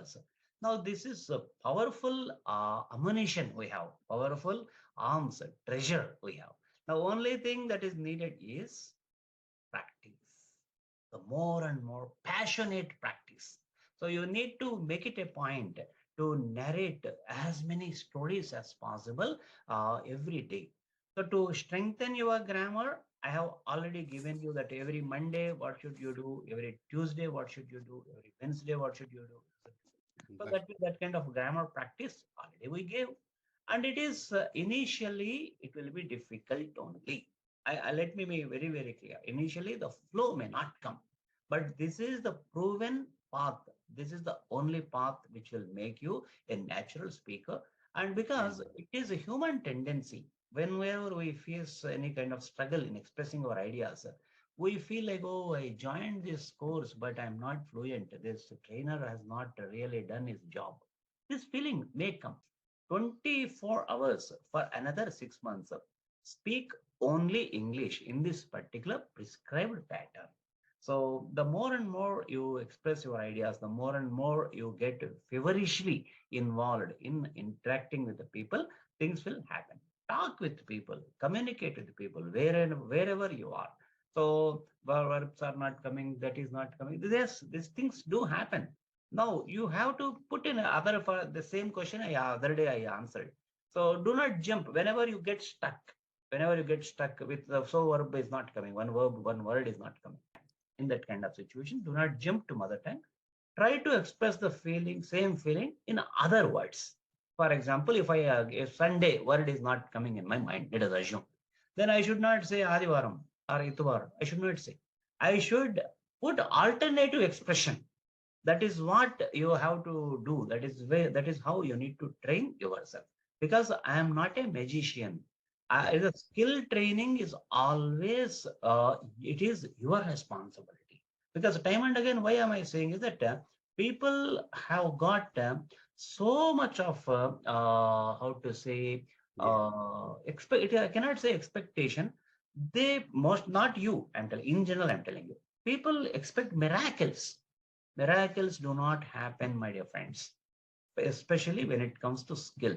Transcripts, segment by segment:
ideas. Now, this is a powerful ammunition we have, powerful arms, treasure we have. The only thing that is needed is practice, the more and more passionate practice. So you need to make it a point to narrate as many stories as possible every day. So to strengthen your grammar, I have already given you that every Monday, what should you do? Every Tuesday, what should you do? Every Wednesday, what should you do? So that kind of grammar practice already we gave. And it is initially, it will be difficult only. Let me be very, very clear. Initially, the flow may not come, but this is the proven path. This is the only path which will make you a natural speaker. And because it is a human tendency, whenever we face any kind of struggle in expressing our ideas, we feel like, oh, I joined this course, but I'm not fluent. This trainer has not really done his job. This feeling may come. 24 hours for another 6 months. Speak only English in this particular prescribed pattern. So the more and more you express your ideas, the more and more you get feverishly involved in interacting with the people, things will happen. Talk with people, communicate with people, wherever you are. So verbs are not coming, that is not coming. Yes, these things do happen. Now you have to put in other for the same question other day I answered. So do not jump whenever you get stuck. Whenever you get stuck with the so verb is not coming, one verb, one word is not coming. In that kind of situation, do not jump to mother tongue. Try to express the feeling, same feeling in other words. For example, if Sunday word is not coming in my mind, let us assume, then I should not say Adivaram or Ituvaram. I should not say. I should put alternative expression. That is what you have to do. That is how you need to train yourself. Because I am not a magician. The skill training is always it is your responsibility. Because time and again, why am I saying is that people have got so much of how to say expect. I cannot say expectation. They most not you. I'm telling in general. I'm telling you. People expect miracles. Miracles do not happen, my dear friends, especially when it comes to skill.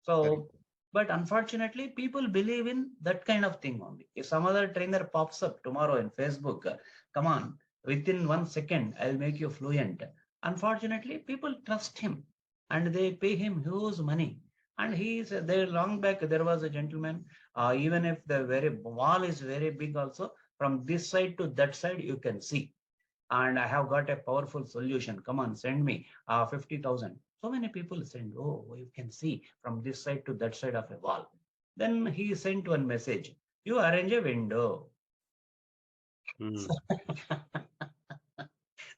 So, but unfortunately, people believe in that kind of thing only. If some other trainer pops up tomorrow in Facebook, come on, within 1 second, I'll make you fluent. Unfortunately, people trust him and they pay him huge money. And he is there long back. There was a gentleman, even if the very wall is very big, also from this side to that side, you can see and I have got a powerful solution. Come on, send me 50,000. So many people send, oh, you can see from this side to that side of a wall. Then he sent one message, you arrange a window.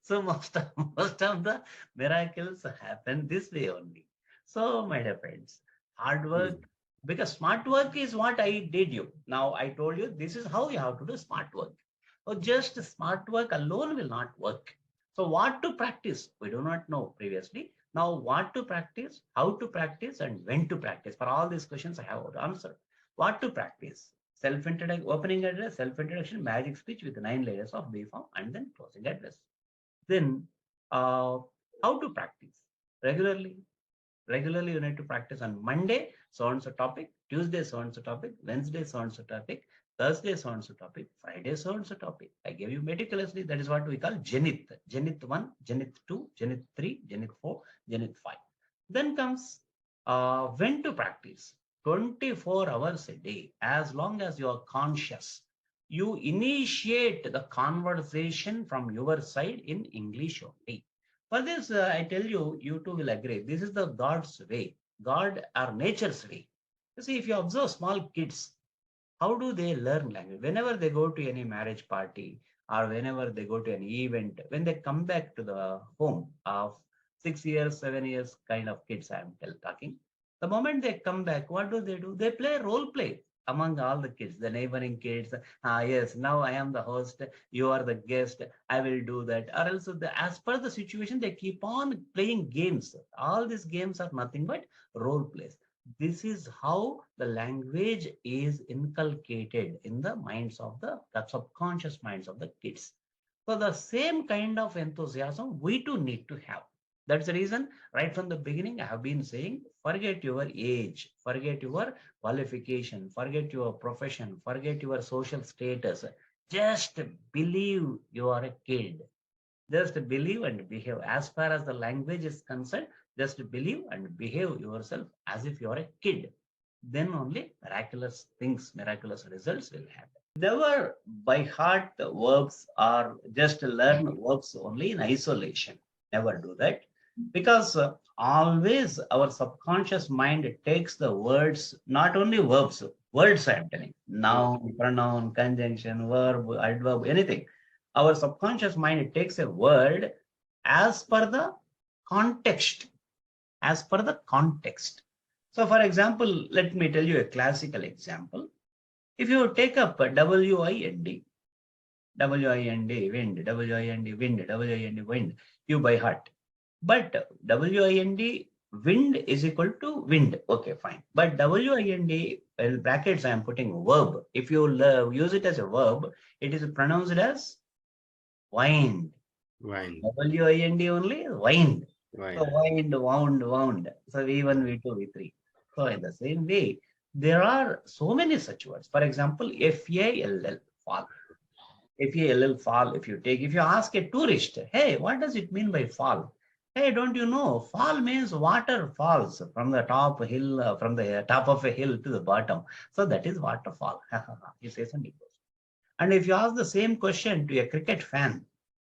So most of the miracles happen this way only. So my dear friends, hard work, because smart work is what I did you. Now I told you this is how you have to do smart work. So just smart work alone will not work. So what to practice? We do not know previously. Now what to practice, how to practice, and when to practice. For all these questions, I have answered. What to practice? Self-introduction, opening address, self-introduction, magic speech with 9 layers of B form, and then closing address. Then how to practice? Regularly. Regularly, you need to practice on Monday, so on so topic, Tuesday, so on so topic, Wednesday, so on so topic, Thursday, so on so topic, Friday, so on so topic. I gave you meticulously. That is what we call Janith. Janith 1, Janith 2, Janith 3, Janith 4, Janith 5. Then comes when to practice. 24 hours a day, as long as you are conscious. You initiate the conversation from your side in English only. For this, I tell you, you too will agree. This is the God's way, God or nature's way. You see, if you observe small kids, how do they learn language? Whenever they go to any marriage party or whenever they go to an event, when they come back to the home of 6 years, 7 years kind of kids, I'm talking. The moment they come back, what do? They play role play among all the kids, the neighboring kids. Yes, now I am the host, you are the guest, I will do that. Or else, as per the situation, they keep on playing games. All these games are nothing but role plays. This is how the language is inculcated in the minds of the subconscious minds of the kids. So the same kind of enthusiasm we too need to have. That's the reason right from the beginning I have been saying, forget your age, forget your qualification, forget your profession, forget your social status. Just believe you are a kid. Just believe and behave. As far as the language is concerned, just believe and behave yourself as if you are a kid. Then only miraculous things, miraculous results will happen. Never by heart the verbs or just learn verbs only in isolation. Never do that. Because always our subconscious mind takes the words, not only verbs, words I am telling, noun, pronoun, conjunction, verb, adverb, anything. Our subconscious mind takes a word as per the context, as per the context. So, for example, let me tell you a classical example. If you take up WIND, WIND, wind, WIND, wind, WIND, wind, you by heart. But WIND, wind is equal to wind. Okay, fine. But WIND, well, brackets I am putting verb. If you use it as a verb, it is pronounced as wind. Wine. WIND only, wind. So Wine. wind, wound, wound. So V1, V2, V3. So in the same way, there are so many such words. For example, FALL, fall. FALL, fall. If you ask a tourist, hey, what does it mean by fall? Hey, don't you know? Fall means water falls from the top hill, from the top of a hill to the bottom. So that is waterfall. He says and he goes. And if you ask the same question to a cricket fan,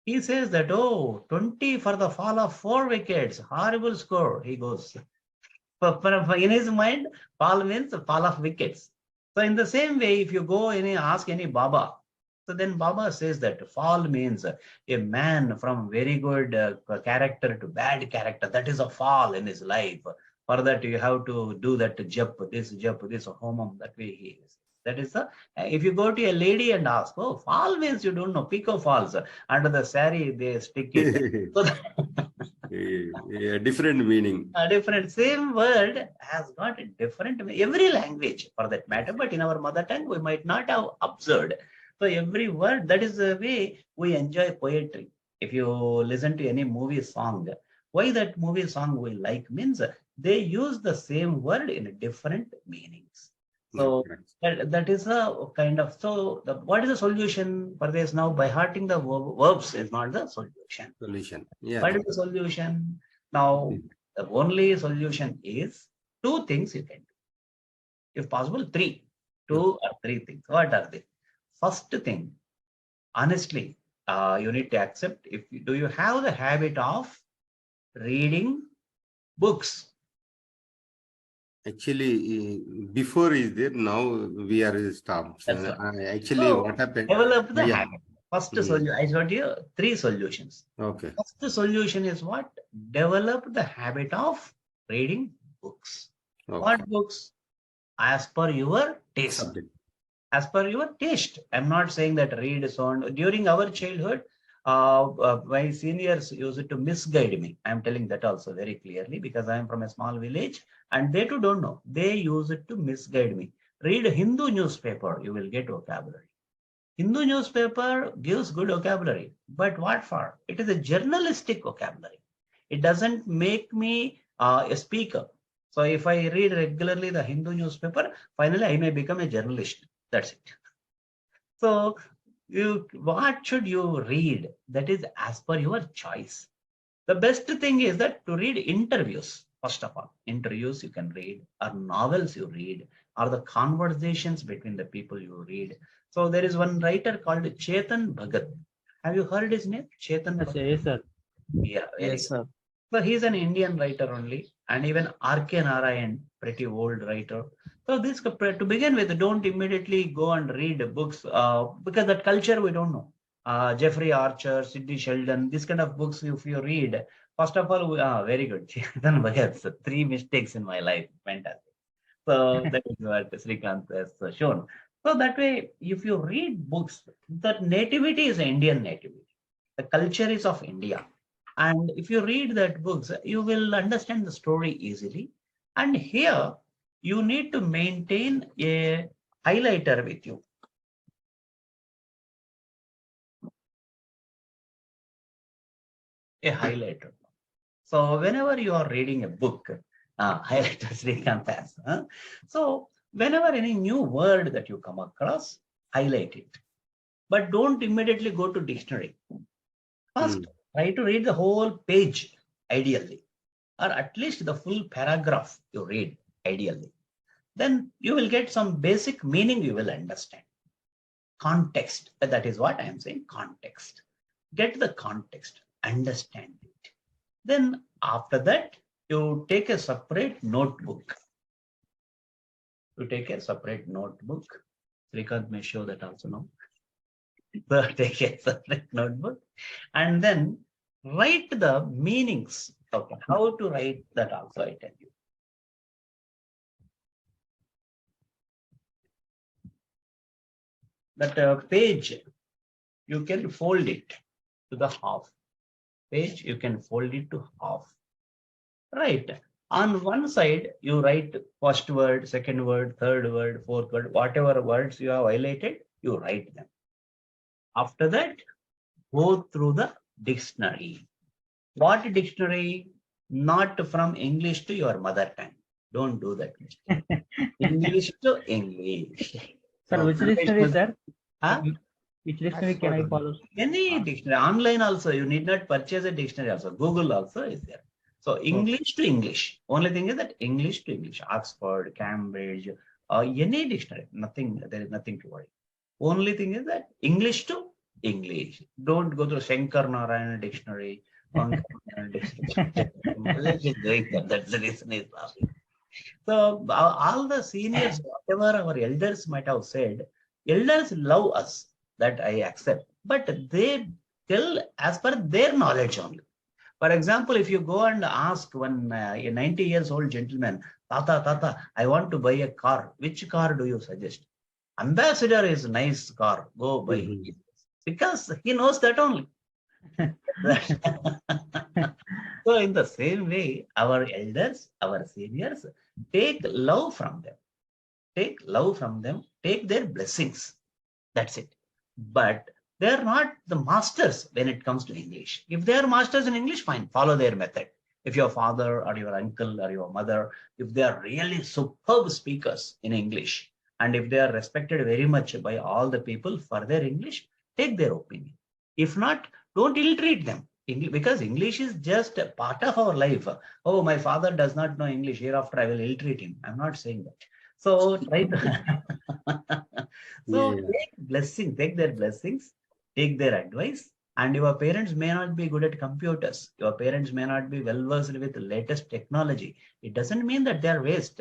he says that, oh, 20 for the fall of 4 wickets, horrible score. He goes, in his mind, fall means fall of wickets. So in the same way, if you go and ask any Baba, so then Baba says that fall means a man from very good character to bad character. That is a fall in his life. For that, you have to do that jap, this homam, that way he is. That is the, if you go to a lady and ask, oh, fall means you don't know, Pico falls. Under the sari, they stick it. So A different meaning. a different, same word has got a different, every language for that matter, but in our mother tongue, we might not have observed. So every word, that is the way we enjoy poetry. If you listen to any movie song, why that movie song we like means they use the same word in different meanings. Yeah, So correct. that is a kind of, so what is the solution for this now? By hearting the verbs is not the solution. Solution. Yeah. What is the solution? Now, the only solution is two things you can do. If possible, three. Yeah. Two or three things. What are they? First thing, honestly, you need to accept, do you have the habit of reading books? Actually, before is there, now we are stopped. That's right. Actually, So what happened? develop the Yeah. habit. First Mm. solution, I told you three solutions. Okay. First solution is what? Develop the habit of reading books. Okay. What books? As per your taste. Subject. As per your taste. I'm not saying that read on. During our childhood, my seniors used to misguide me. I'm telling that also very clearly because I'm from a small village and they too don't know. They use it to misguide me. Read Hindu newspaper, you will get vocabulary. Hindu newspaper gives good vocabulary, but what for? It is a journalistic vocabulary. It doesn't make me a speaker. So if I read regularly the Hindu newspaper, finally I may become a journalist. That's it. So what should you read? That is as per your choice. The best thing is that to read interviews. First of all, interviews you can read, or novels you read, or the conversations between the people you read. So there is one writer called Chetan Bhagat. Have you heard his name? Chetan Yes, Bhagat. sir. Yes, sir. Yeah, very Yes, good. sir. So he's an Indian writer only, and even R.K. Narayan, pretty old writer. So this, to begin with, don't immediately go and read books because that culture we don't know. Jeffrey Archer, Sidney Sheldon, this kind of books, if you read, first of all, very good. Chetan Bhagat, so three mistakes in my life. Fantastic. So that is what Srikanth has shown. So that way, if you read books, that nativity is Indian nativity. The culture is of India. And if you read that books, you will understand the story easily. And here, you need to maintain a highlighter with you. A highlighter. So whenever you are reading a book, highlight as Srikanth has, so whenever any new word that you come across, highlight it. But don't immediately go to dictionary. First, try to read the whole page, ideally, or at least the full paragraph you read, ideally. Then you will get some basic meaning you will understand. Context, that is what I am saying, context. Get the context, understand it. Then after that, you take a separate notebook. You take a separate notebook. Srikanth may show that also now. So take a separate notebook and then write the meanings. Okay, how to write that also I tell you. That page, you can fold it to the half. Page, you can fold it to half. Right. On one side, you write first word, second word, third word, fourth word, whatever words you have highlighted, you write them. After that, go through the dictionary. What dictionary? Not from English to your mother tongue. Don't do that. English to English. Sir, So, which dictionary, sir? huh? Which dictionary can I follow? Any dictionary, online also, you need not purchase a dictionary also. Google also is there. So English to English. Only thing is that English to English, Oxford, Cambridge, any dictionary, nothing, there is nothing to worry. Only thing is that English to English. Don't go to Shankar Narayana dictionary. English is doing that. That's the reason is laughing. So all the seniors, whatever our elders might have said, elders love us, that I accept, but they tell as per their knowledge only. For example, if you go and ask one a 90 years old gentleman, Tata, I want to buy a car. Which car do you suggest? Ambassador is a nice car. Go buy it. Because he knows that only. So in the same way, our elders, our seniors, take love from them. Take love from them. Take their blessings. That's it. But they're not the masters when it comes to English. If they are masters in English, fine, follow their method. If your father or your uncle or your mother, if they are really superb speakers in English, and if they are respected very much by all the people for their English, take their opinion. If not, don't ill-treat them. Because English is just a part of our life. Oh, my father does not know English. Hereafter, I will ill-treat him. I'm not saying that. So try to so take blessing, take their blessings, take their advice. And your parents may not be good at computers. Your parents may not be well versed with the latest technology. It doesn't mean that they are waste.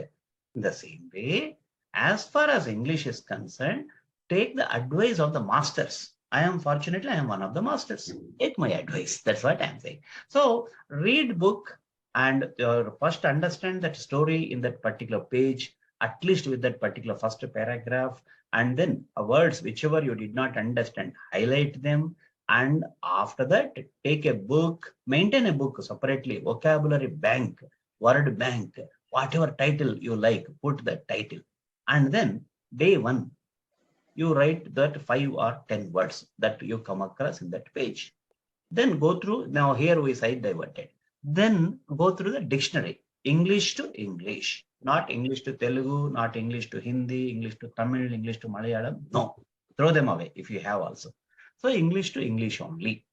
In the same way, as far as English is concerned, take the advice of the masters. I am one of the masters. Take my advice. That's what I'm saying. So read book and first understand that story in that particular page, at least with that particular first paragraph, and then words whichever you did not understand, highlight them. And after that, take a book, maintain a book separately, vocabulary bank, word bank, whatever title you like, put that title. And then day one, you write that 5 or 10 words that you come across in that page. Then go through, now here we side diverted. Then go through the dictionary, English to English, not English to Telugu, not English to Hindi, English to Tamil, English to Malayalam. No, throw them away if you have also. So English to English only.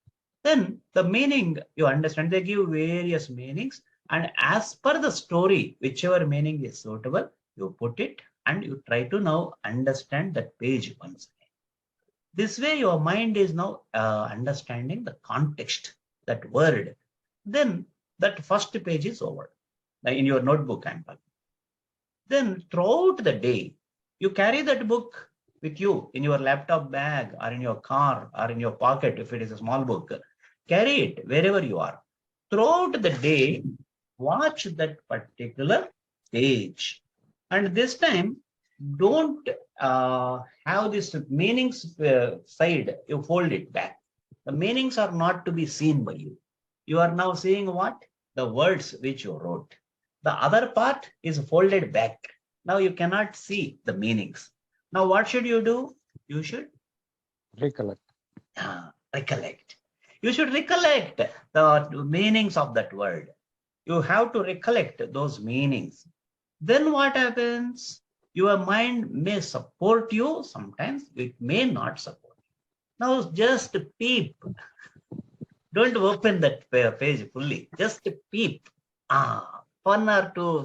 Then the meaning you understand, they give various meanings. And as per the story, whichever meaning is suitable, you put it and you try to now understand that page once again. This way, your mind is now understanding the context, that word. Then that first page is over. In your notebook, I'm talking. Then throughout the day, you carry that book with you in your laptop bag or in your car or in your pocket if it is a small book. Carry it wherever you are. Throughout the day, watch that particular page. And this time, don't have this meanings side, you fold it back. The meanings are not to be seen by you. You are now seeing what? The words which you wrote. The other part is folded back. Now you cannot see the meanings. Now what should you do? You should recollect. recollect. You should recollect the meanings of that word. You have to recollect those meanings. Then what happens? Your mind may support you, sometimes it may not support. Now just peep. Don't open that page fully. Just peep. One or two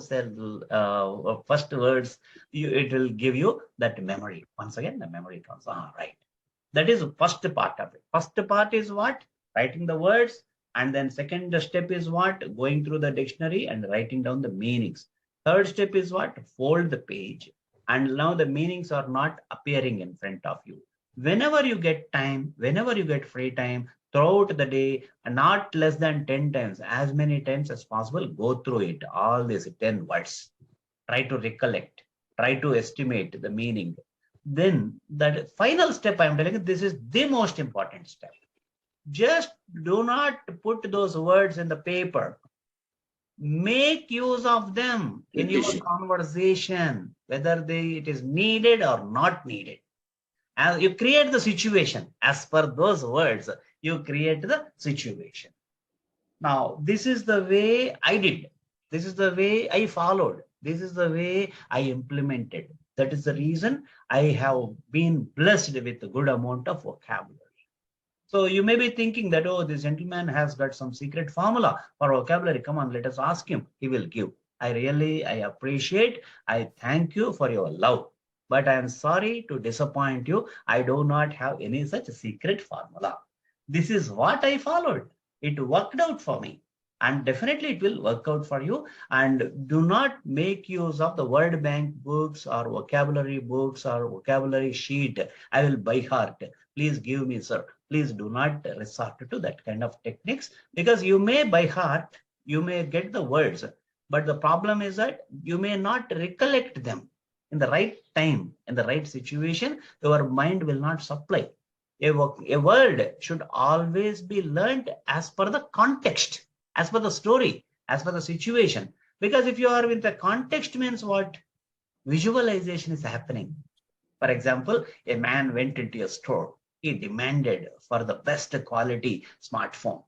first words, it will give you that memory. Once again, the memory comes. Right. That is the first part of it. First part is what? Writing the words. And then second step is what? Going through the dictionary and writing down the meanings. Third step is what? Fold the page. And now the meanings are not appearing in front of you. Whenever you get time, whenever you get free time, throughout the day, not less than 10 times, as many times as possible, go through it, all these 10 words. Try to recollect, try to estimate the meaning. Then that final step, I'm telling you, this is the most important step. Just do not put those words in the paper. Make use of them in your conversation, whether it is needed or not needed. As you create the situation, as per those words, you create the situation. Now, this is the way I did. This is the way I followed. This is the way I implemented. That is the reason I have been blessed with a good amount of vocabulary. So you may be thinking that, oh, this gentleman has got some secret formula for vocabulary. Come on, let us ask him. He will give. I appreciate, I thank you for your love. But I am sorry to disappoint you. I do not have any such secret formula. This is what I followed. It worked out for me. And definitely it will work out for you. And do not make use of the word bank books or vocabulary books or vocabulary sheet. I will by heart. Please give me, sir. Please do not resort to that kind of techniques, because you may by heart, you may get the words, but the problem is that you may not recollect them in the right time, in the right situation. Your mind will not supply. A word should always be learned as per the context, as per the story, as per the situation. Because if you are with the context, means what? Visualization is happening. For example, a man went into a store. He demanded for the best quality smartphone.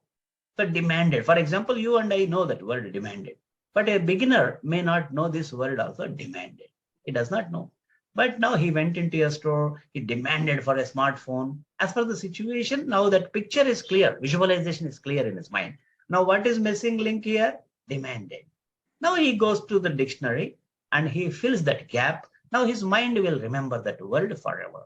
So demanded, for example, you and I know that word demanded, but a beginner may not know this word also, demanded. He does not know. But now he went into a store, he demanded for a smartphone. As per the situation, now that picture is clear, visualization is clear in his mind. Now what is missing link here? Demanded. Now he goes to the dictionary and he fills that gap. Now his mind will remember that word forever.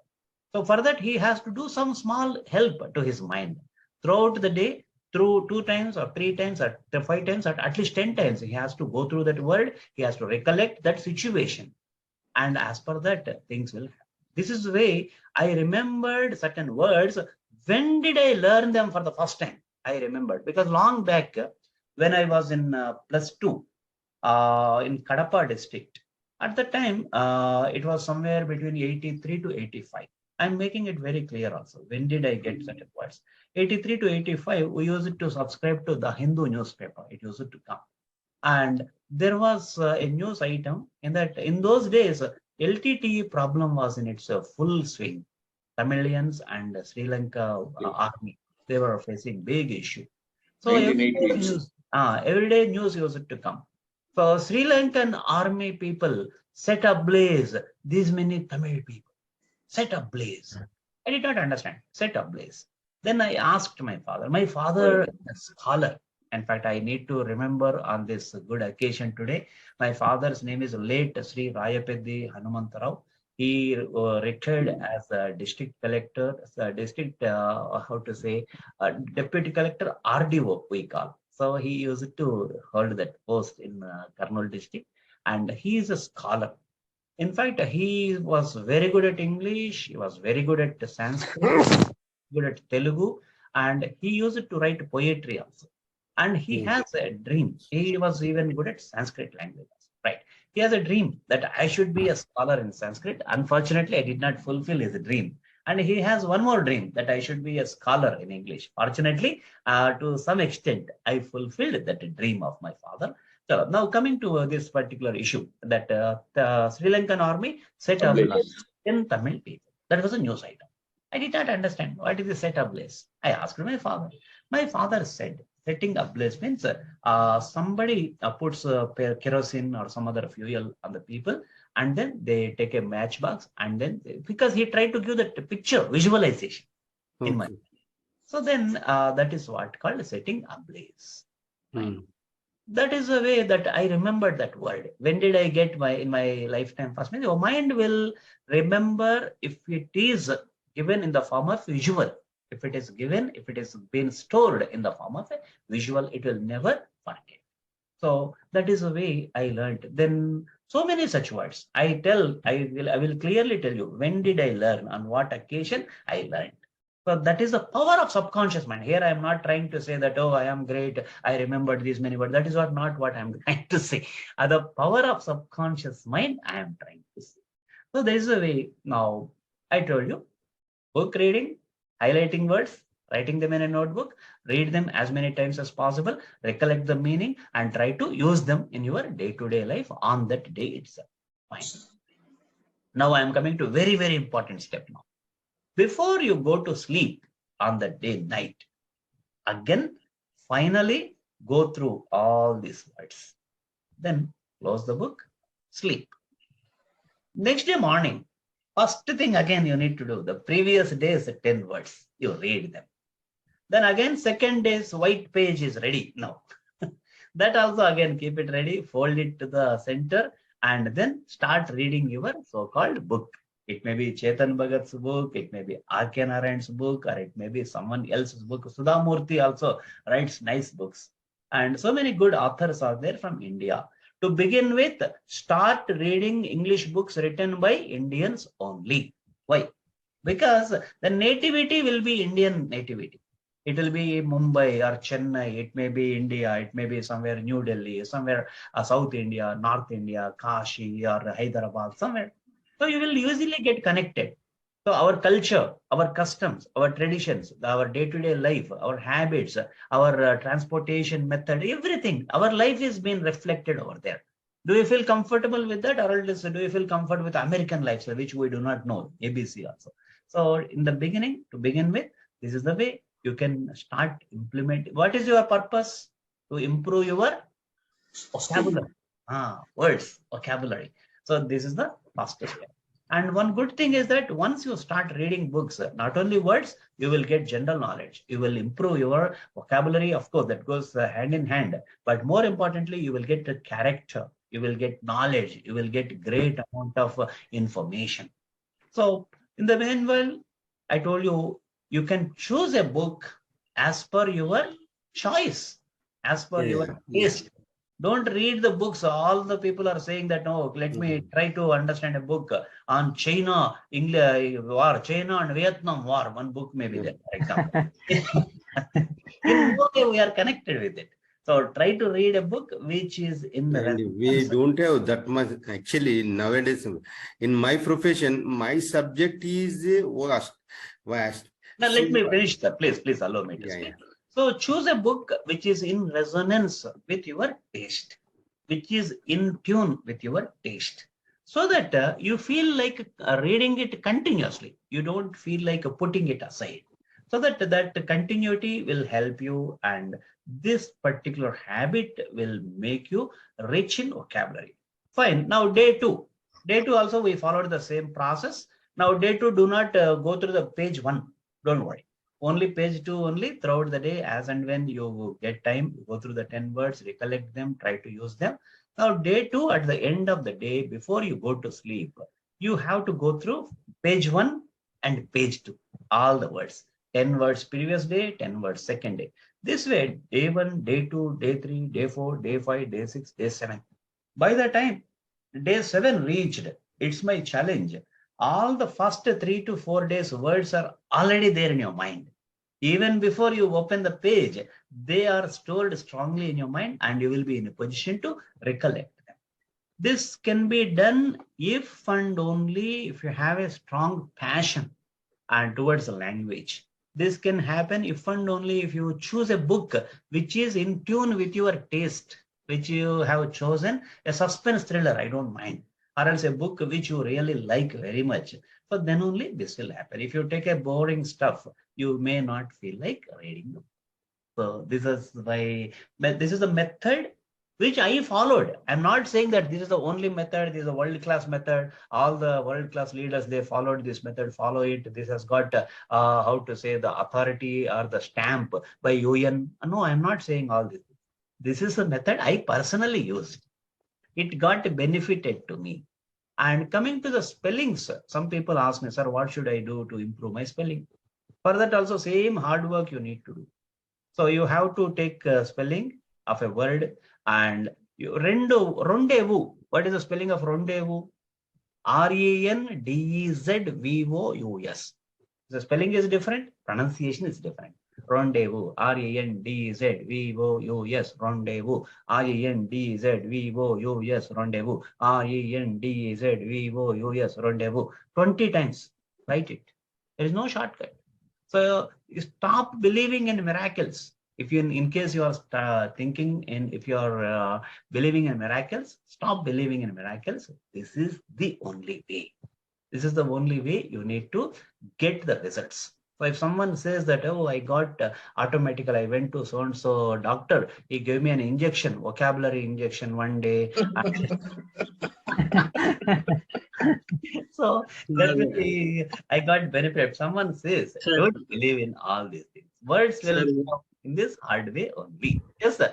So for that, he has to do some small help to his mind throughout the day, through 2 times or 3 times or 5 times or at least 10 times. He has to go through that word. He has to recollect that situation. And as per that, things will happen. This is the way I remembered certain words. When did I learn them for the first time? I remembered because long back when I was in +2 in Kadapa district, at the time, it was somewhere between 83 to 85. I'm making it very clear also. When did I get certain words? 83 to 85, we used to subscribe to the Hindu newspaper. It used to come. And there was a news item in that in those days, LTTE problem was in its full swing. Tamilians and Sri Lanka army, they were facing big issue. So everyday news used to come. So Sri Lankan army people set ablaze these many Tamil people. Set ablaze. I did not understand. Set ablaze. Then I asked my father. My father is a scholar. In fact, I need to remember on this good occasion today. My father's name is late Sri Rayapeddi Hanumantarao. He retired as a district collector, deputy collector, RDO, we call. So he used to hold that post in Kurnool district, and he is a scholar. In fact, he was very good at English. He was very good at Sanskrit, good at Telugu, and he used to write poetry also. And he has a dream. He was even good at Sanskrit language, right? He has a dream that I should be a scholar in Sanskrit. Unfortunately, I did not fulfill his dream. And he has one more dream that I should be a scholar in English. Fortunately, to some extent, I fulfilled that dream of my father. So now coming to this particular issue that the Sri Lankan army set ablaze in Tamil people. That was a news item. I did not understand what is the set ablaze. I asked my father. My father said setting ablaze means somebody puts kerosene or some other fuel on the people, and then they take a matchbox, and then because he tried to give the picture visualization in mind. Okay. So then that is what called setting ablaze. Fine. Hmm. That is a way that I remembered that word. When did I get my in my lifetime first? Means your mind will remember if it is given in the form of visual. If it is given, if it is been stored in the form of a visual, it will never forget. So that is the way I learned. Then so many such words. I will clearly tell you when did I learn, on what occasion I learned. So that is the power of subconscious mind. Here I am not trying to say that, oh, I am great, I remembered these many words. That is not what I am trying to say. The power of subconscious mind I am trying to say. So there is a way. Now I told you, book reading, highlighting words, writing them in a notebook, read them as many times as possible, recollect the meaning, and try to use them in your day-to-day life on that day itself. Fine. Now I am coming to very, very important step now. Before you go to sleep on the day night, again, finally go through all these words. Then close the book, sleep. Next day morning, first thing again you need to do, the previous day's 10 words, you read them. Then again, second day's white page is ready now. That also again keep it ready, fold it to the center, and then start reading your so-called book. It may be Chetan Bhagat's book, it may be R.K. Narayan's book, or it may be someone else's book. Sudha Murthy also writes nice books. And so many good authors are there from India. To begin with, start reading English books written by Indians only. Why? Because the nativity will be Indian nativity. It will be Mumbai or Chennai, it may be India, it may be somewhere New Delhi, somewhere South India, North India, Kashi or Hyderabad, somewhere. So you will usually get connected. So our culture, our customs, our traditions, our day-to-day life, our habits, our transportation method, everything, our life is being reflected over there. Do you feel comfortable with that, or else do you feel comfort with American lifestyle, which we do not know, ABC also? So in the beginning, to begin with, this is the way you can start implement. What is your purpose? To improve your Speak. vocabulary. Words, vocabulary. So this is the first step. And one good thing is that once you start reading books, not only words, you will get general knowledge. You will improve your vocabulary. Of course, that goes hand in hand. But more importantly, you will get a character. You will get knowledge. You will get great amount of information. So in the meanwhile, I told you, you can choose a book as per your choice, as per Yeah, your yeah, yeah. taste. Don't read the books. All the people are saying that, no, let me Mhm. try to understand a book on China, English war, China and Vietnam war. One book may be Yeah. there, for example. In no way we are connected with it. So try to read a book which is in And we resonance. don't have that much. Actually, nowadays, in my profession, my subject is vast, vast. Now, So, let me finish that. Please allow me to yeah, speak. yeah. So, choose a book which is in resonance with your taste, which is in tune with your taste, so that you feel like reading it continuously. You don't feel like putting it aside. So that continuity will help you, and this particular habit will make you rich in vocabulary. Fine. Now, day two. Day two also we followed the same process. Now, day two, do not go through the page one, don't worry. Only page two only throughout the day, as and when you get time, go through the 10 words, recollect them, try to use them. Now, day two, at the end of the day, before you go to sleep, you have to go through page one and page two, all the words. 10 words previous day, 10 words second day. This way, day one, day two, day three, day four, day five, day six, day seven. By the time day seven reached, it's my challenge. All the first 3 to 4 days words are already there in your mind. Even before you open the page, they are stored strongly in your mind, and you will be in a position to recollect them. This can be done if and only if you have a strong passion and towards the language. This can happen if and only if you choose a book which is in tune with your taste, which you have chosen, a suspense thriller, I don't mind, or else a book which you really like very much. So then only this will happen. If you take a boring stuff, you may not feel like reading the book. So this is this is the method which I followed. I'm not saying that this is the only method, this is a world-class method. All the world-class leaders, they followed this method, follow it. This has got, how to say, the authority or the stamp by UN. No, I'm not saying all this. This is a method I personally used. It got benefited to me. And coming to the spellings, some people ask me, sir, what should I do to improve my spelling? For that also same hard work you need to do. So you have to take spelling of a word and rendezvous. What is the spelling of rendezvous? Rendezvous. The spelling is different, pronunciation is different. Rendezvous, rendezvous, rendezvous, rendezvous, rendezvous, rendezvous. 20 times, write it. There is no shortcut. So you stop believing in miracles. If you, in case you are thinking in, if you are believing in miracles, stop believing in miracles. This is the only way. This is the only way you need to get the results. So if someone says that, oh, I got automatically, I went to so-and-so doctor, he gave me an injection, vocabulary injection one day. So definitely I got benefit. If someone says, Sir, don't believe in all these things. Words will sir, come in this hard way only. Yes, sir.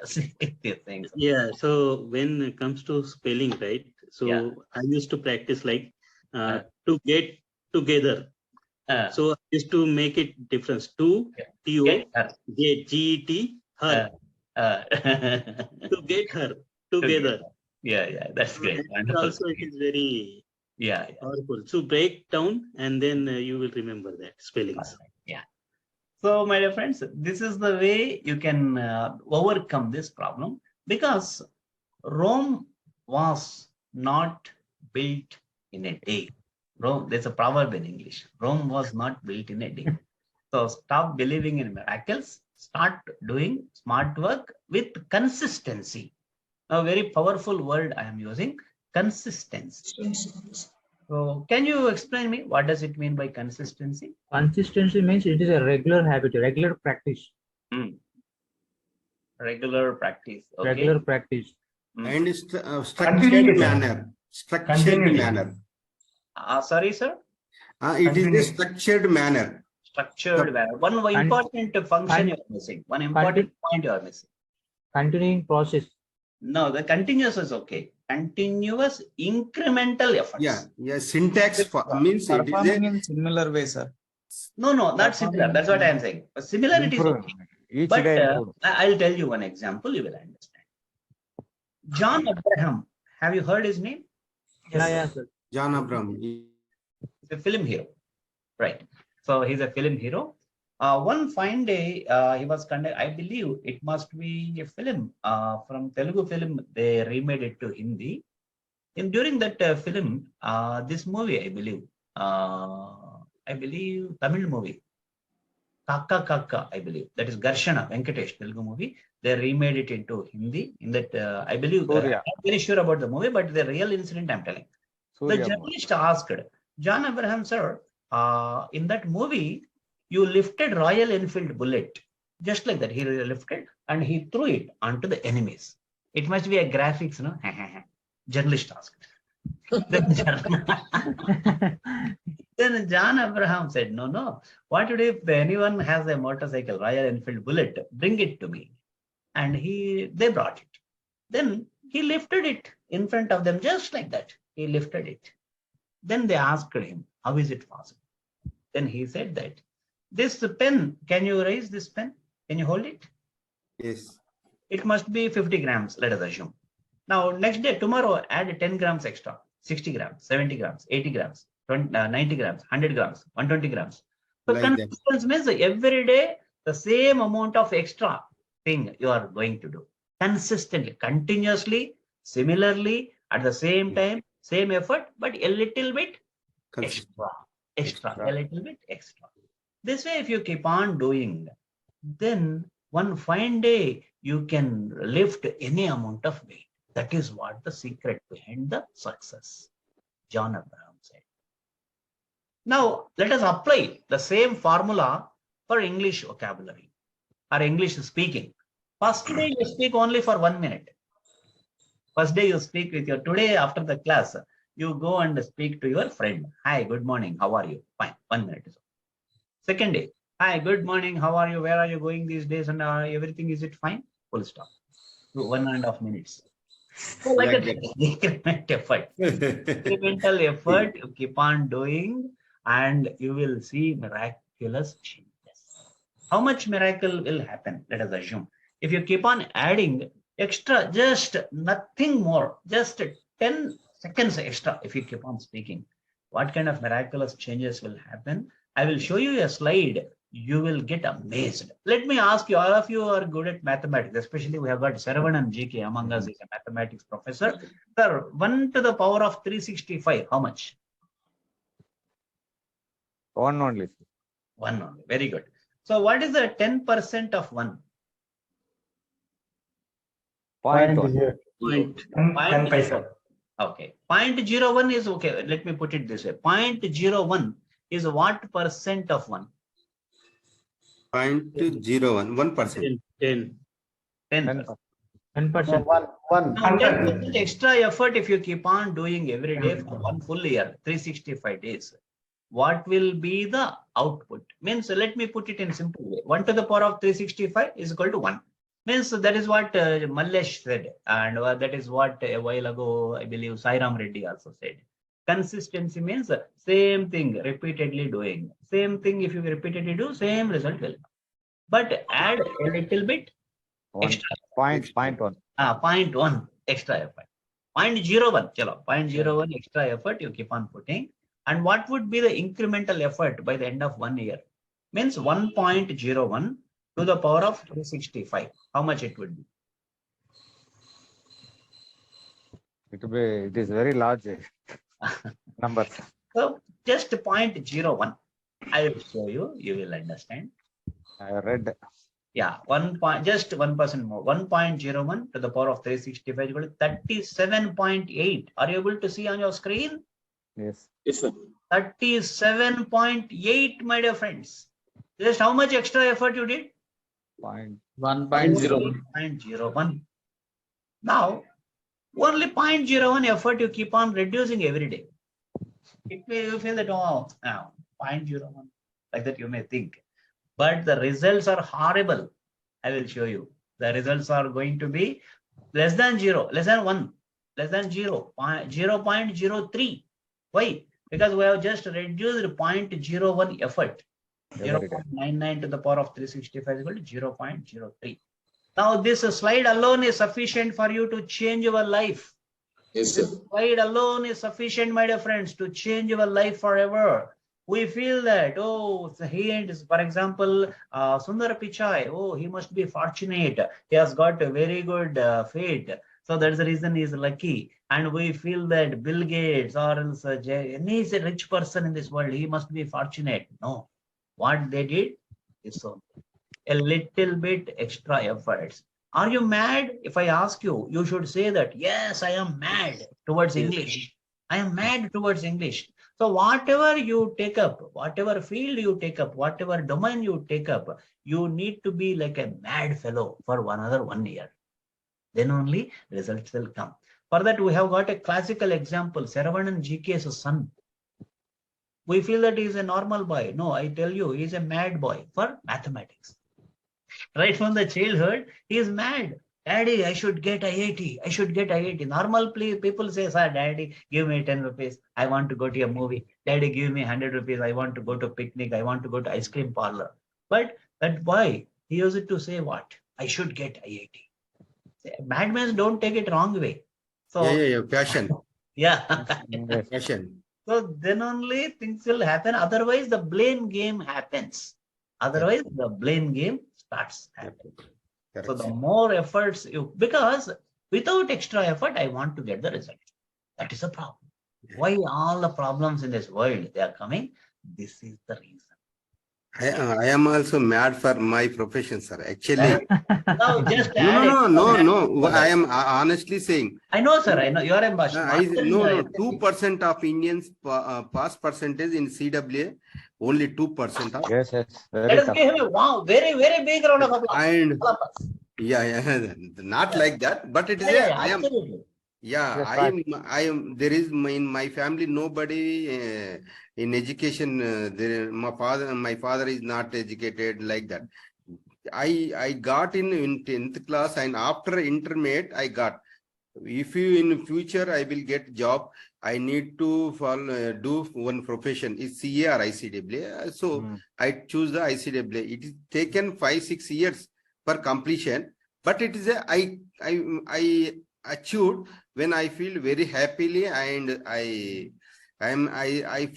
These things. yeah. So when it comes to spelling, right? So Yeah. I used to practice like Uh, to get together. So I used to make it difference. To T-O, get her. G-E-T, her. To get her together. Yeah, that's great. And Wonderful. also it is very Yeah. powerful. So break down and then you will remember that spellings. Yeah. So, my dear friends, this is the way you can overcome this problem, because Rome was not built in a day. Rome, there's a proverb in English. Rome was not built in a day. So stop believing in miracles. Start doing smart work with consistency. A very powerful word I am using, consistency. So can you explain me what does it mean by consistency? Consistency means it is a regular habit, regular practice. Regular practice. Okay. Regular practice. And structured manner. Structured manner. Sorry, sir. It is a structured manner. Structured manner. One important function you are missing. One important point you are missing. Continuing process. No, the continuous is okay. Continuous incremental efforts. Yeah. Syntax means it is Performing in similar way, sir. No, not similar. That's what I am saying. Similarity is okay. But I'll tell you one example, you will understand. John Abraham, have you heard his name? Yeah, sir. John Abraham. He's a film hero, right? So he's a film hero. One fine day, he was I believe it must be a film from Telugu film. They remade it to Hindi. And during that film, this movie, I believe Tamil movie, Kaka, I believe, that is Garshana, Venkatesh, Telugu movie. They remade it into Hindi. In that, I believe, I'm not very sure about the movie, but the real incident I'm telling. The journalist asked, John Abraham, sir, in that movie, you lifted Royal Enfield bullet, just like that. He lifted and he threw it onto the enemies. It must be a graphics, no? Journalist asked. Then John Abraham said, no. What to do if anyone has a motorcycle, Royal Enfield bullet, bring it to me. And they brought it. Then he lifted it in front of them, just like that. He lifted it. Then they asked him, how is it possible? Then he said that, this pen, can you raise this pen? Can you hold it? Yes. It must be 50 grams, let us assume. Now, next day, tomorrow, add 10 grams extra, 60 grams, 70 grams, 80 grams, 90 grams, 100 grams, 120 grams. So Like consistency means every day, the same amount of extra thing you are going to do. Consistently, continuously, similarly, at the same time, same effort, but a little bit extra, a little bit extra. This way, if you keep on doing, then one fine day, you can lift any amount of weight. That is what the secret behind the success, John Abraham said. Now, let us apply the same formula for English vocabulary. or English speaking. First day you speak only for 1 minute. First day you speak with your, today after the class, you go and speak to your friend. Hi, good morning. How are you? Fine. 1 minute. Second day. Hi, good morning. How are you? Where are you going these days? And everything, is it fine? Full stop. 1.5 minutes. So like Like a increment effort. Incremental effort you keep on doing and you will see miraculous changes. How much miracle will happen? Let us assume. If you keep on adding extra, just nothing more, just 10 seconds extra, if you keep on speaking, what kind of miraculous changes will happen? I will show you a slide. You will get amazed. Let me ask you, all of you are good at mathematics, especially we have got Saravanan and GK among us, is a mathematics professor. Sir, 1 to the power of 365, how much? 1 only. 1 only. Very good. So what is the 10% of 1? 0.1. Point. 10 paisa. Okay. 0.01 is okay. Let me put it this way. 0.01 is what percent of 1? 0.01, 1%. 10. 10%. 10%. Now, 10% extra effort if you keep on doing every day for 1 full year, 365 days. What will be the output? Means, let me put it in simple way. 1 to the power of 365 is equal to 1. Means that is what Mallesh said. And that is what a while ago, I believe Sairam Reddy also said. Consistency means same thing repeatedly doing. Same thing if you repeatedly do, same result will come. But add a little bit extra. 0.1. 0.1 extra effort. 0.01, chalo, 0.01 extra effort you keep on putting. And what would be the incremental effort by the end of 1 year? Means 1.01 to the power of 365. How much it would be? It is very large numbers. So just 0.01. I will show you, you will understand. I read. Yeah, 1% more. 1.01 to the power of 365 is equal to 37.8. Are you able to see on your screen? Yes. Yes, sir. 37.8, my dear friends. Just how much extra effort you did? 1.0. 0.01. Now, only 0.01 effort you keep on reducing every day. It may you feel that, oh, now 0.01, like that you may think. But the results are horrible. I will show you. The results are going to be less than 0, less than 1, less than 0, 0.03. Why? Because we have just reduced 0.01 effort. 0.99 to the power of 365 is equal to 0.03. Now, this slide alone is sufficient for you to change your life. Yes, sir. This slide alone is sufficient, my dear friends, to change your life forever. We feel that, oh, so he and, for example, Sundar Pichai, oh, he must be fortunate. He has got a very good fate. So that's the reason he's lucky. And we feel that Bill Gates or else any rich person in this world, he must be fortunate. No. What they did is so a little bit extra efforts. Are you mad? If I ask you, you should say that, yes, I am mad towards English. I am mad towards English. So whatever you take up, whatever field you take up, whatever domain you take up, you need to be like a mad fellow for another 1 year. Then only results will come. For that, we have got a classical example, Saravanan GK's son. We feel that he is a normal boy. No, I tell you, he is a mad boy for mathematics. Right from the childhood, he is mad. Daddy, I should get IIT. I should get IIT. Normal people say, sir, daddy, give me 10 rupees. I want to go to a movie. Daddy, give me 100 rupees. I want to go to a picnic. I want to go to ice cream parlor. But that boy, he used to say what? I should get IIT. Madmen don't take it wrong way. So, Yeah, passion. yeah. Yes. Passion. So then only things will happen. Otherwise, the blame game happens. Otherwise, the blame game starts happening. So the more efforts you, because without extra effort, I want to get the result. That is a problem. Why all the problems in this world they are coming? This is the reason. I am also mad for my profession, sir. Actually, Now just no, add no, no, extra no, value no. for I that. am honestly saying, I know, sir. I know you are a master in no, no. everything. 2% of Indians pass percentage in CWA. Only 2% of, Yes, yes. Let Very us tough. give him a wow, very, very big round of applause. and All of us. yeah, yeah, not Yeah, like that. But it is yeah, a. yeah, I am. absolutely. Yeah, Yes, fact. I am. There is in my family nobody in education. My father is not educated like that. I got in 10th class, and after intermediate I got. If you in future I will get job, I need to follow, do one profession is CA or ICWA. So Mm. I choose the ICWA. It is taken 5-6 years for completion, but it is a I achieved when I feel very happily, and I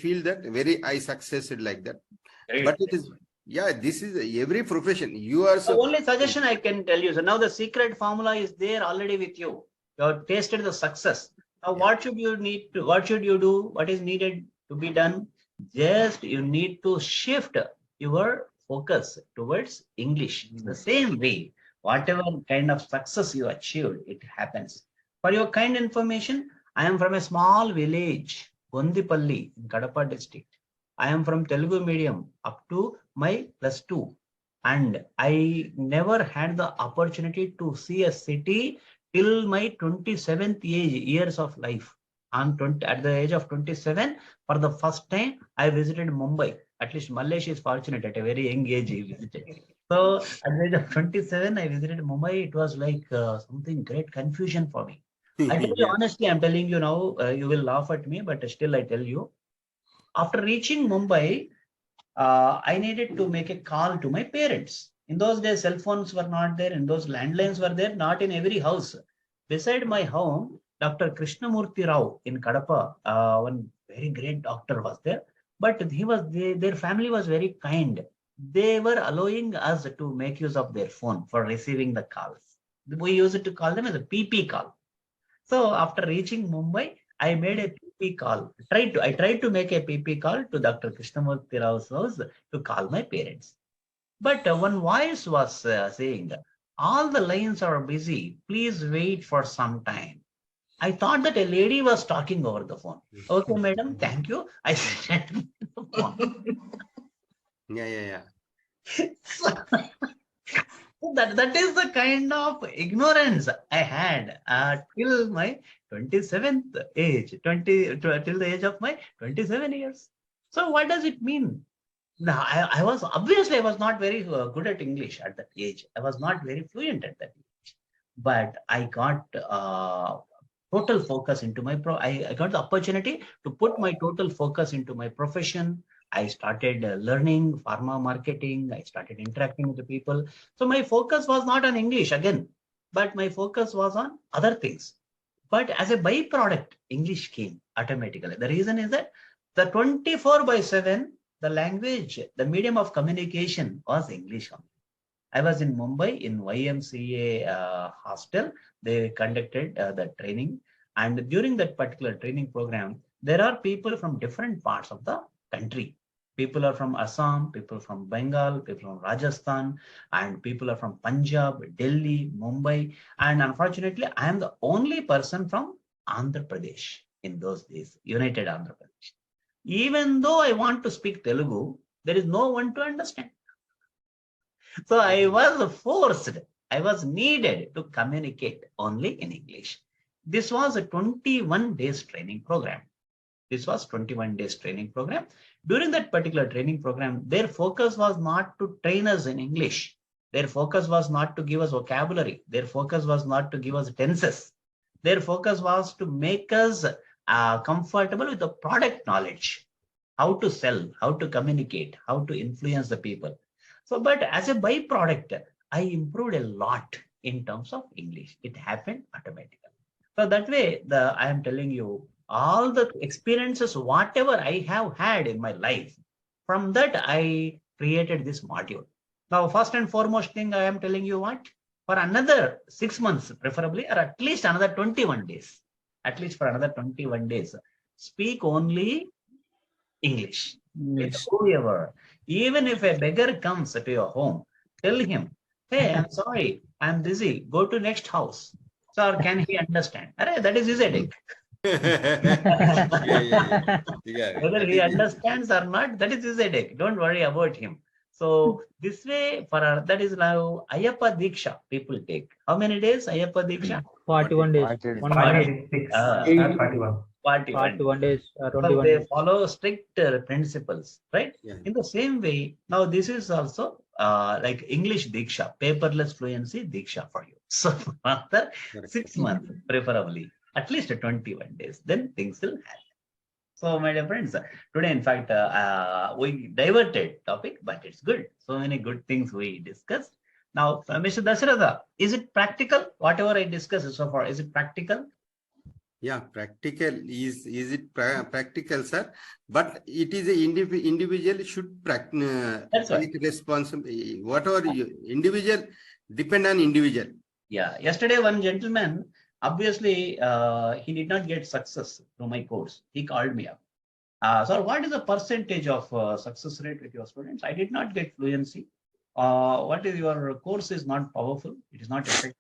feel that very I succeeded like that. But Great. it is, yeah, this is every profession. You are The so. only suggestion I can tell you. So now the secret formula is there already with you. You have tasted the success. Now, Yeah. what should you need to, what should you do? What is needed to be done? Just you need to shift your focus towards English. The same way, whatever kind of success you achieved, it happens. For your kind information, I am from a small village, Gondipalli in Kadapa district. I am from Telugu medium up to my +2. And I never had the opportunity to see a city till my 27th years of life. At the age of 27, for the first time, I visited Mumbai. At least Mallesh is fortunate at a very young age he visited. So at the age of 27, I visited Mumbai. It was like something great confusion for me. I tell you Yeah. honestly, I'm telling you now, you will laugh at me, but still I tell you. After reaching Mumbai, I needed to make a call to my parents. In those days, cell phones were not there, and those landlines were there, not in every house. Beside my home, Dr. Krishnamurti Rao in Kadapa, one very great doctor was there. But their family was very kind. They were allowing us to make use of their phone for receiving the calls. We used to call them as a PP call. So after reaching Mumbai, I made a PP call. I tried to make a PP call to Dr. Krishnamurti Rao's house to call my parents. But one voice was saying, all the lines are busy. Please wait for some time. I thought that a lady was talking over the phone. Okay, madam, thank you. I said the phone. Yeah, yeah, yeah. That is the kind of ignorance I had till my 27th age, till the age of my 27 years. So what does it mean? Now, I was obviously I was not very good at English at that age. I was not very fluent at that age, but I got total focus into I got the opportunity to put my total focus into my profession. I started learning pharma marketing. I started interacting with the people. So my focus was not on English again, but my focus was on other things. But as a byproduct, English came automatically. The reason is that the 24/7, the language, the medium of communication was English. I was in Mumbai in YMCA hostel. They conducted the training. And during that particular training program, there are people from different parts of the country. People are from Assam, people from Bengal, people from Rajasthan, and people are from Punjab, Delhi, Mumbai. And unfortunately, I am the only person from Andhra Pradesh in those days, United Andhra Pradesh. Even though I want to speak Telugu, there is no one to understand. So I was forced, I was needed to communicate only in English. This was a 21 days training program. This was 21 days training program. During that particular training program, their focus was not to train us in English. Their focus was not to give us vocabulary. Their focus was not to give us tenses. Their focus was to make us comfortable with the product knowledge, how to sell, how to communicate, how to influence the people. So, but as a byproduct, I improved a lot in terms of English. It happened automatically. So that way, I am telling you, all the experiences, whatever I have had in my life, from that I created this module. Now, first and foremost thing I am telling you what? For another 6 months, preferably, or at least another 21 days, at least for another 21 days, speak only English. With Yes. whoever. Even if a beggar comes to your home, tell him, hey, I'm sorry, I'm busy. Go to next house. Sir, can he understand? Arey, that is his headache. Whether he understands or not, that is his headache. Don't worry about him. So this way, for that is now Ayappa Diksha people take. How many days Ayappa Diksha? 41 days. 40. 1 month. 46. 41. 41 days. So 21 they days. follow strict principles, right? Yeah. In the same way, now this is also like English Diksha, paperless fluency Diksha for you. So after Correct. 6 months, preferably, at least 21 days, then things will happen. So, my dear friends, today, in fact, we diverted topic, but it's good. So many good things we discussed. Now, Mr. Dasharatha, is it practical? Whatever I discussed so far, is it practical? Yeah, practical is it practical, sir? But it is a individual should That's right. take responsibility. Whatever individual depend on individual. Yeah. Yesterday, one gentleman, obviously, he did not get success through my course. He called me up. Sir, what is the percentage of success rate with your students? I did not get fluency. What is your course is not powerful. It is not effective.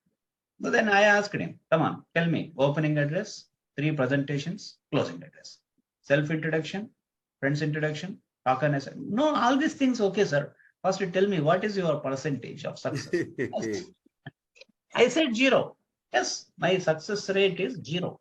So then I asked him, come on, tell me, opening address, 3 presentations, closing address, self-introduction, friend's introduction, talk on essay. No, all these things, okay, sir. First, you tell me, what is your percentage of success? I said 0. Yes, my success rate is 0.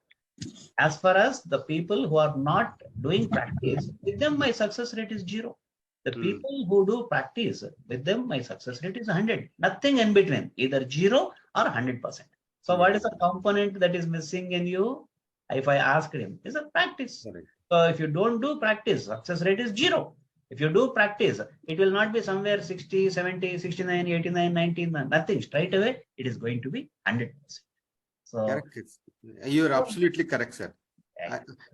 As far as the people who are not doing practice, with them, my success rate is 0. The people who do practice, with them, my success rate is 100. Nothing in between, either 0 or 100%. So what is the component that is missing in you? If I asked him, is a practice. Correct. So if you don't do practice, success rate is 0. If you do practice, it will not be somewhere 60, 70, 69, 89, 90, nothing. Straight away, it is going to be 100%. So Correct. You are absolutely correct, sir.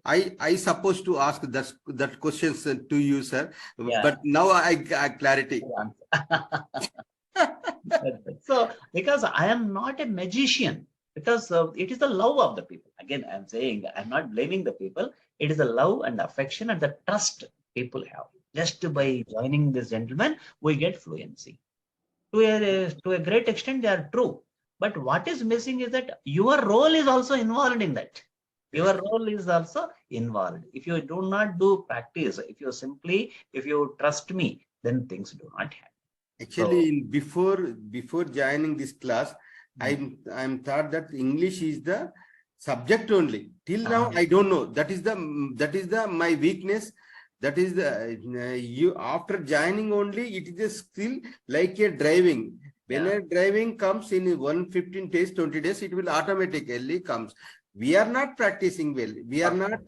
I supposed to ask that questions to you, sir. Yeah. But now I clarity. So because I am not a magician, because it is the love of the people. Again, I'm saying I'm not blaming the people. It is the love and affection and the trust people have. Just by joining this gentleman, we get fluency. To a great extent, they are true. But what is missing is that your role is also involved in that. Your role is also involved. If you do not do practice, if you trust me, then things do not happen. Actually, before joining this class, I'm thought that English is the subject only. Till now, I don't know. That is the my weakness. That is the you after joining only. It is a skill like a driving. When a driving comes in 115 days, 20 days, it will automatically comes. We are not practicing well. We are not.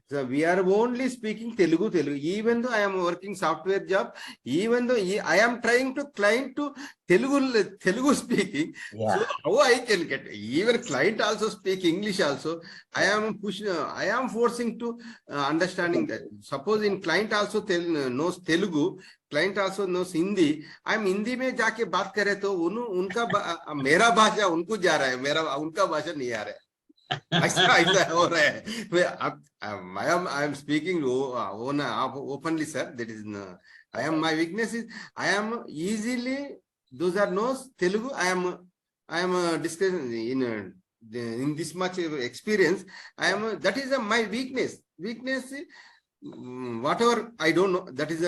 So we are only speaking Telugu. Even though I am working software job, even though I am trying to client to Telugu speaking. Yeah. So how I can get even client also speak English also. I am pushing. I am forcing to understanding that. Suppose in client also knows Telugu. Client also knows Hindi. I'm Hindi में जाके बात करे तो उनका मेरा भाषा उनको जा रहा है, मेरा उनका भाषा नहीं आ रहा है. ऐसा हो रहा है. I am speaking openly, sir. That is my weakness is I am easily. Those are no Telugu. I am discussing in this much experience. That is my weakness. Whatever I don't know, that is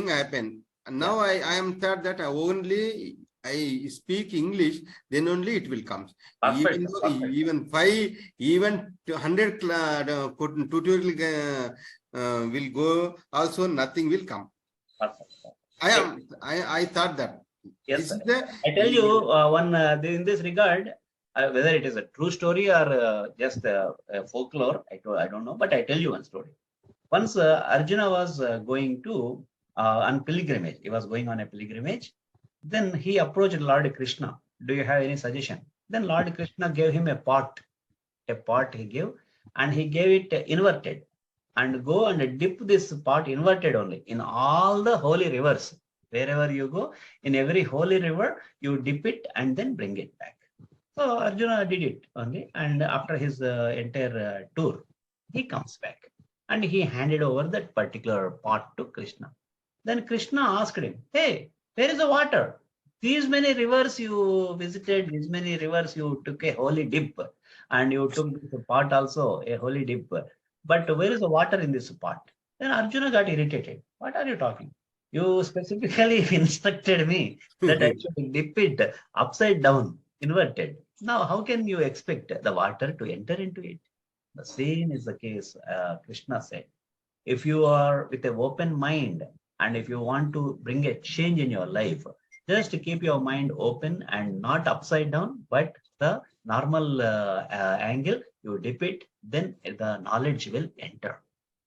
happen. And now I am thought that only I speak English, then only it will come. Even 100 tutorial will go, also nothing will come. I thought that. Yes, sir. I tell you in this regard, whether it is a true story or just a folklore, I don't know, but I tell you one story. Once Arjuna was going to on pilgrimage. He was going on a pilgrimage. Then he approached Lord Krishna. Do you have any suggestion? Then Lord Krishna gave him a pot. A pot he gave, and he gave it inverted. And go and dip this pot inverted only in all the holy rivers. Wherever you go, in every holy river, you dip it and then bring it back. So Arjuna did it only. And after his entire tour, he comes back. and he handed over that particular pot to Krishna. Then Krishna asked him, hey, where is the water? These many rivers you visited, these many rivers you took a holy dip, and you took this pot also, a holy dip. But where is the water in this pot? Then Arjuna got irritated. What are you talking? You specifically instructed me that I should dip it upside down, inverted. Now, how can you expect the water to enter into it? The same is the case, Krishna said. If you are with an open mind and if you want to bring a change in your life, just keep your mind open and not upside down, but the normal angle, you dip it, then the knowledge will enter.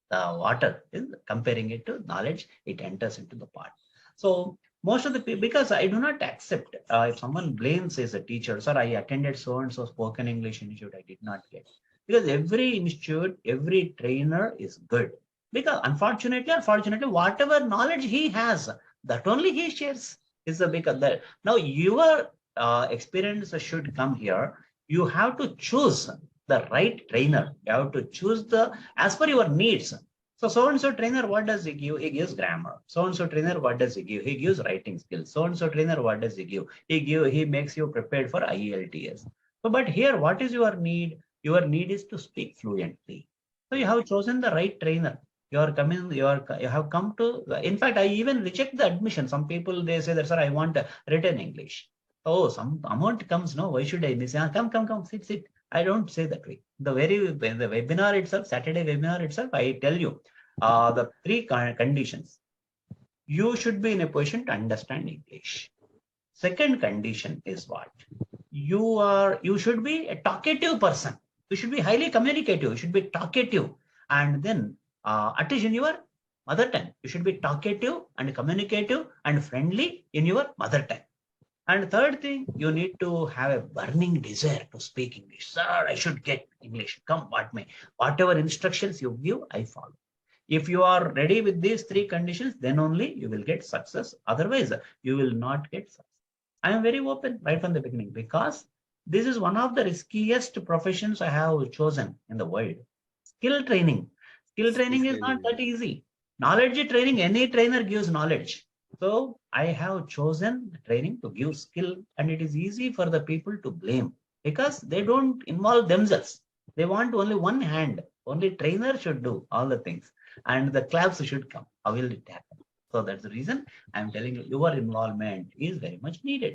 The water is comparing it to knowledge, it enters into the pot. So most of the people, because I do not accept if someone blames as a teacher, sir, I attended so and so spoken English institute, I did not get. Because every institute, every trainer is good. Because unfortunately, whatever knowledge he has, that only he shares. Is the because that now your experience should come here. You have to choose the right trainer. You have to choose the as per your needs. So and so trainer, what does he give? He gives grammar. So and so trainer, what does he give? He gives writing skills. So and so trainer, what does he give? He makes you prepared for IELTS. So, but here, what is your need? Your need is to speak fluently. So you have chosen the right trainer. You have come to. In fact, I even reject the admission. Some people they say that, sir, I want written English. Oh, some amount comes. No, why should I miss? Come, sit. I don't say that way. The webinar itself, Saturday webinar itself, I tell you the three conditions. You should be in a position to understand English. Second condition is what? You should be a talkative person. You should be highly communicative. You should be talkative. And then at least in your mother tongue, you should be talkative and communicative and friendly in your mother tongue. And third thing, you need to have a burning desire to speak English. Sir, I should get English. Come what may. Whatever instructions you give, I follow. If you are ready with these three conditions, then only you will get success. Otherwise, you will not get success. I am very open right from the beginning because this is one of the riskiest professions I have chosen in the world. Skill training. Skill training is not that easy. Knowledge training, any trainer gives knowledge. So I have chosen training to give skill, and it is easy for the people to blame because they don't involve themselves. They want only one hand. Only trainer should do all the things, and the claps should come. How will it happen? So that's the reason I'm telling you, your involvement is very much needed.